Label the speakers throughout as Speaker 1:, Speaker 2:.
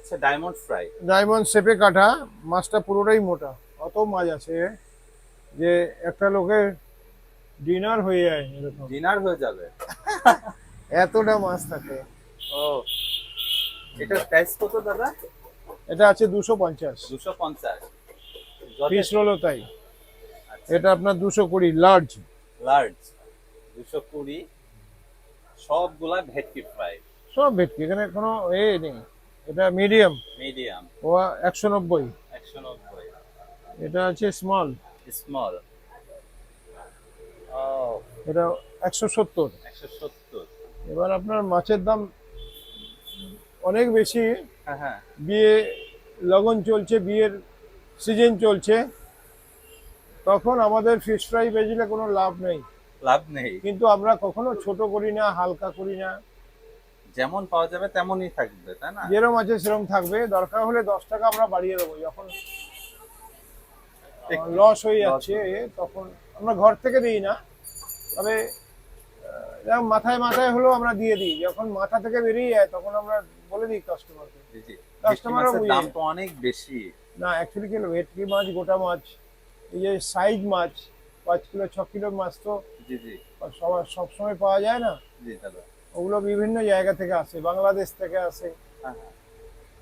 Speaker 1: হচ্ছে diamond fry.
Speaker 2: Diamond শেপে কাটা, মাছটা পুরোটাই মোটা। অত মাছ আছে যে একটা লোকের ডিনার হয়ে যায় এরকম,
Speaker 1: ডিনার হয়ে যাবে।
Speaker 2: এতটা মাছ থাকে।
Speaker 1: ও, এটার প্রাইস কত দাদা?
Speaker 2: এটা আছে 250।
Speaker 1: 250।
Speaker 2: ফিশ রোলও তাই।
Speaker 1: আচ্ছা,
Speaker 2: এটা আপনার 220 লার্জ।
Speaker 1: লার্জ 220। সবগুলা ভেটকি ফ্রাই।
Speaker 2: সব ভেটকি, এখানে কোনো এ নেই। এটা মিডিয়াম,
Speaker 1: মিডিয়াম
Speaker 2: ও 190।
Speaker 1: 190।
Speaker 2: এটা আছে স্মল,
Speaker 1: স্মল, ও
Speaker 2: এটা 170।
Speaker 1: 170।
Speaker 2: এবার আপনার মাছের দাম অনেক বেশি।
Speaker 1: হ্যাঁ হ্যাঁ।
Speaker 2: বিয়ে লগন চলছে, বিয়ের সিজন চলছে, তখন আমাদের ফিশ ফ্রাই বেচলে কোনো লাভ নেই।
Speaker 1: লাভ নেই।
Speaker 2: কিন্তু আমরা কখনো ছোট করি না, হালকা করি না।
Speaker 1: যেমন পাওয়া যাবে তেমনই থাকবে, তাই না?
Speaker 2: যেরম আছে সেরম থাকবে। দরকার হলে 10 টাকা আমরা বাড়িয়ে দেবো, যখন
Speaker 1: একটু
Speaker 2: লস হয়ে
Speaker 1: loss
Speaker 2: যাচ্ছে
Speaker 1: হবে।
Speaker 2: তখন আমরা ঘর থেকে দিই না। তবে যেমন মাথায় মাথায় হলেও আমরা দিয়ে দিই, যখন মাথা থেকে বেরিয়ে যায় তখন আমরা বলে দিই কাস্টমারকে।
Speaker 1: জি জি। ভেটকি
Speaker 2: কাস্টমারও
Speaker 1: মাছের
Speaker 2: বুঝে
Speaker 1: দাম
Speaker 2: যায়।
Speaker 1: তো অনেক বেশি।
Speaker 2: না, অ্যাকচুয়ালি কি হলো, ভেটকি মাছ, গোটা মাছ, এই যে সাইজ মাছ, 5 কিলো 6 কিলো মাছ তো
Speaker 1: জি জি।
Speaker 2: সবার সবসময় পাওয়া যায় না।
Speaker 1: জি দাদা।
Speaker 2: ওগুলো বিভিন্ন জায়গা থেকে আসে, বাংলাদেশ থেকে আসে,
Speaker 1: হ্যাঁ হ্যাঁ।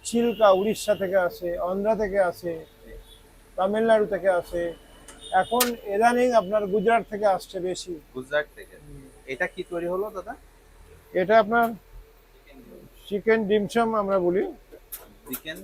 Speaker 2: চিল্কা উড়িষ্যা থেকে আসে, অন্ধ্রা থেকে আসে,
Speaker 1: জি।
Speaker 2: তামিলনাড়ু থেকে আসে। এখন ইদানিং আপনার গুজরাট থেকে আসছে বেশি।
Speaker 1: গুজরাট থেকে। এটা কি তৈরি হলো দাদা?
Speaker 2: এটা আপনার চিকেন ডিমসাম আমরা বলি।
Speaker 1: চিকেন